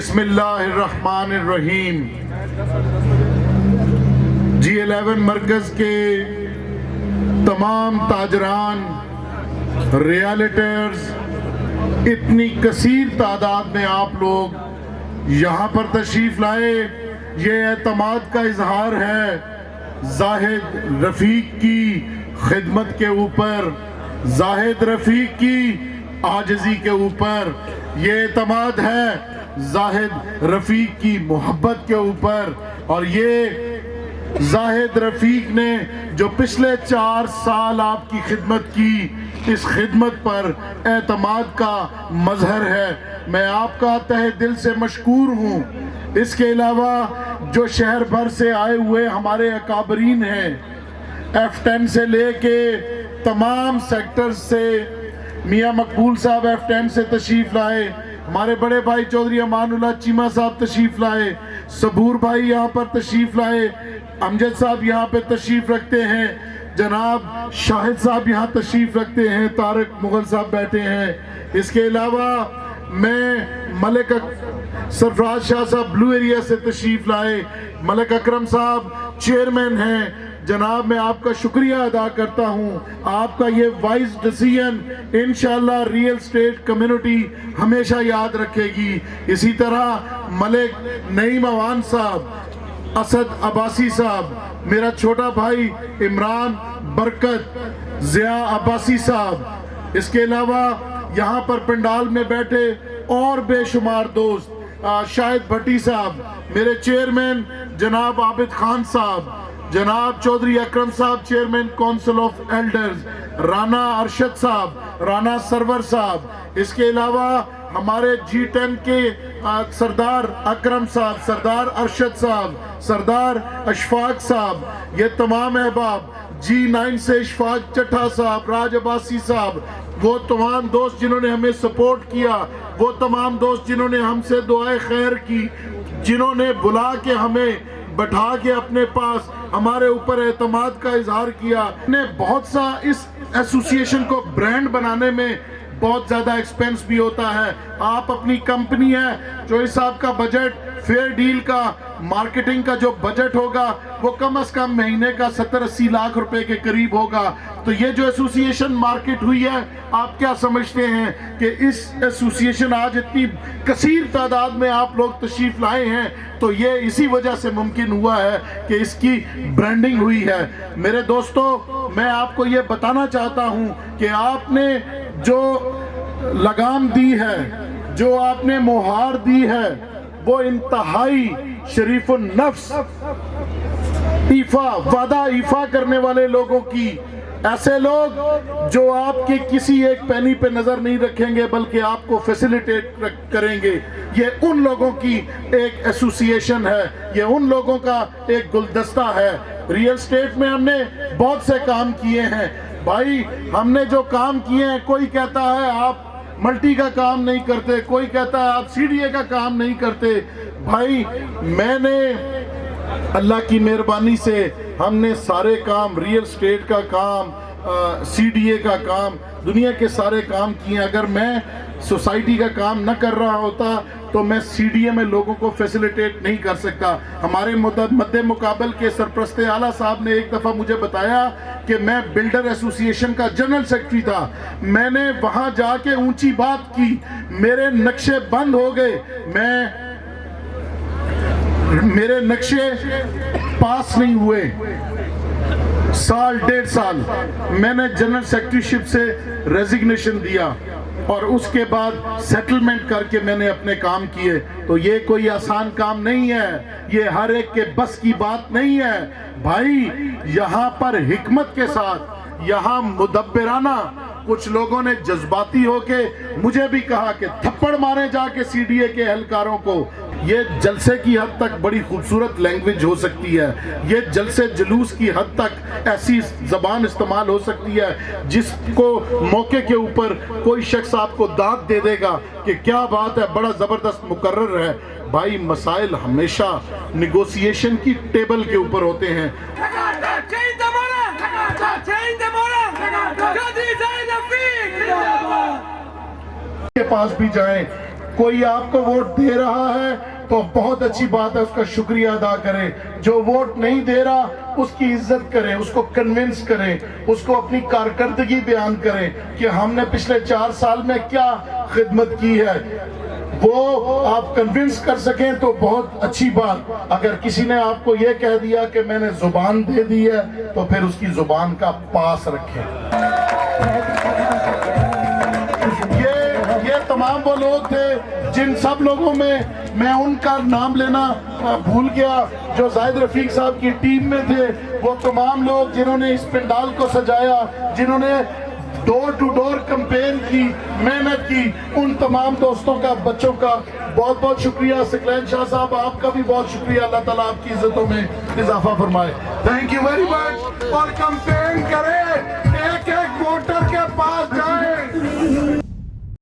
بسم اللہ الرحمن الرحیم۔ G11 مرکز کے تمام تاجران، ریالٹرز، اتنی کثیر تعداد میں آپ لوگ یہاں پر تشریف لائے، یہ اعتماد کا اظہار ہے زاہد رفیق کی خدمت کے اوپر، زاہد رفیق کی عاجزی کے اوپر، یہ اعتماد ہے زاہد رفیق کی محبت کے اوپر، اور یہ زاہد رفیق نے جو پچھلے 4 سال آپ کی خدمت کی، اس خدمت پر اعتماد کا مظہر ہے۔ میں آپ کا تہہ دل سے مشکور ہوں۔ اس کے علاوہ جو شہر بھر سے آئے ہوئے ہمارے اکابرین ہیں، F10 سے لے کے تمام سیکٹرز سے، میاں مقبول صاحب F10 سے تشریف لائے، ہمارے بڑے بھائی چودھری امان اللہ چیمہ صاحب تشریف لائے، صبور بھائی یہاں پر تشریف لائے، امجد صاحب یہاں پہ تشریف رکھتے ہیں، جناب شاہد صاحب یہاں تشریف رکھتے ہیں، طارق مغل صاحب بیٹھے ہیں۔ اس کے علاوہ میں ملک سرفراز شاہ صاحب بلو ایریا سے تشریف لائے، ملک اکرم صاحب چیئرمین ہیں، جناب میں آپ کا شکریہ ادا کرتا ہوں۔ آپ کا یہ وائز ڈیسیژن انشاءاللہ ریئل اسٹیٹ کمیونٹی ہمیشہ یاد رکھے گی۔ اسی طرح ملک نعیم اوان صاحب، اسد عباسی صاحب، میرا چھوٹا بھائی عمران برکت، ضیاء عباسی صاحب، اس کے علاوہ یہاں پر پنڈال میں بیٹھے اور بے شمار دوست، شاہد بھٹی صاحب، میرے چیئرمین جناب عابد خان صاحب، جناب چودھری اکرم صاحب chairman council of elders, Rana Arshad صاحب، رانا سرور صاحب، اس کے علاوہ ہمارے G10 کے سردار اکرم صاحب، سردار ارشد صاحب، سردار اشفاق صاحب، یہ تمام احباب، G9 سے اشفاق چٹھا صاحب، راج عباسی صاحب، وہ تمام دوست جنہوں نے ہمیں سپورٹ کیا، وہ تمام دوست جنہوں نے ہم سے دعائے خیر کی، جنہوں نے بلا کے ہمیں بٹھا کے اپنے پاس ہمارے اوپر اعتماد کا اظہار کیا۔ نے بہت سا اس ایسوسیشن کو برانڈ بنانے میں بہت زیادہ ایکسپینس بھی ہوتا ہے۔ آپ اپنی کمپنی ہے، جو اس آپ کا بجٹ فیئر ڈیل کا مارکیٹنگ کا جو بجٹ ہوگا وہ کم از کم مہینے کا 70-80 لاکھ روپے کے قریب ہوگا۔ تو یہ جو ایسوسیشن مارکیٹ ہوئی ہے، آپ کیا سمجھتے ہیں کہ اس ایسوسیشن آج اتنی کثیر تعداد میں آپ لوگ تشریف لائے ہیں تو یہ اسی وجہ سے ممکن ہوا ہے کہ اس کی برانڈنگ ہوئی ہے۔ میرے دوستو، میں آپ کو یہ بتانا چاہتا ہوں کہ آپ نے جو لگام دی ہے، جو آپ نے مہار دی ہے، وہ انتہائی شریف النفس وعدہ ایفا کرنے والے لوگوں کی، ایسے لوگ جو آپ کے کسی ایک پینی پہ نظر نہیں رکھیں گے بلکہ آپ کو فیسیلیٹیٹ کریں گے۔ یہ ان لوگوں کی ایک ایسوسیشن ہے، یہ ان لوگوں کا ایک گلدستہ ہے۔ ریئل اسٹیٹ میں ہم نے بہت سے کام کیے ہیں بھائی، ہم نے جو کام کیے ہیں، کوئی کہتا ہے آپ ملٹی کا کام نہیں کرتے، کوئی کہتا ہے آپ CDA کا کام نہیں کرتے۔ بھائی میں نے اللہ کی مہربانی سے ہم نے سارے کام، ریئل اسٹیٹ کا کام، CDA کا کام، دنیا کے سارے کام کیے ہیں۔ اگر میں سوسائٹی کا کام نہ کر رہا ہوتا تو میں CDA میں لوگوں کو فیسیلیٹیٹ نہیں کر سکتا۔ ہمارے مد مقابل کے سرپرست اعلیٰ صاحب نے ایک دفعہ مجھے بتایا کہ میں بلڈر ایسوسیشن کا جنرل سیکرٹری تھا، میں نے وہاں جا کے اونچی بات کی، میرے نقشے بند ہو گئے، میرے نقشے پاس نہیں ہوئے، 1.5 سال میں نے جنرل سیکرٹری شپ سے ریزگنیشن دیا اور اس کے بعد سیٹلمنٹ کر کے میں نے اپنے کام کیے۔ تو یہ کوئی آسان کام نہیں ہے، یہ ہر ایک کے بس کی بات نہیں ہے بھائی۔ یہاں پر حکمت کے ساتھ، یہاں مدبرانہ، کچھ لوگوں نے جذباتی ہو کے مجھے بھی کہا کہ تھپڑ مارے جا کے CDA کے اہلکاروں کو۔ یہ جلسے کی حد تک بڑی خوبصورت لینگویج ہو سکتی ہے، یہ جلسے جلوس کی حد تک ایسی زبان استعمال ہو سکتی ہے جس کو موقع کے اوپر کوئی شخص آپ کو دانت دے دے گا کہ کیا بات ہے، بڑا زبردست مقرر ہے۔ بھائی مسائل ہمیشہ نیگوسیشن کی ٹیبل کے اوپر ہوتے ہیں۔ کے پاس بھی جائیں کوئی آپ کو ووٹ دے رہا ہے تو بہت اچھی بات ہے، اس کا شکریہ ادا کریں. جو ووٹ نہیں دے رہا اس کی عزت کریں، اس کو کنونس کریں، اس کو اپنی کارکردگی بیان کریں کہ ہم نے پچھلے 4 سال میں کیا خدمت کی ہے. وہ آپ کنونس کر سکیں تو بہت اچھی بات. اگر کسی نے آپ کو یہ کہہ دیا کہ میں نے زبان دے دی ہے تو پھر اس کی زبان کا پاس رکھیں. یہ تمام وہ لوگ تھے جن سب لوگوں میں ان کا نام لینا بھول گیا جو زاہد رفیق صاحب کی ٹیم میں تھے. وہ تمام لوگ جنہوں نے اس پنڈال کو سجایا، جنہوں نے ڈور ٹو ڈور کمپین کی، محنت کی، ان تمام دوستوں کا، بچوں کا بہت بہت شکریہ. ثقلین شاہ صاحب آپ کا بھی بہت شکریہ. اللہ تعالیٰ آپ کی عزتوں میں اضافہ فرمائے. Thank you very much. اور کمپین کریں، ایک ایک ووٹر کے پاس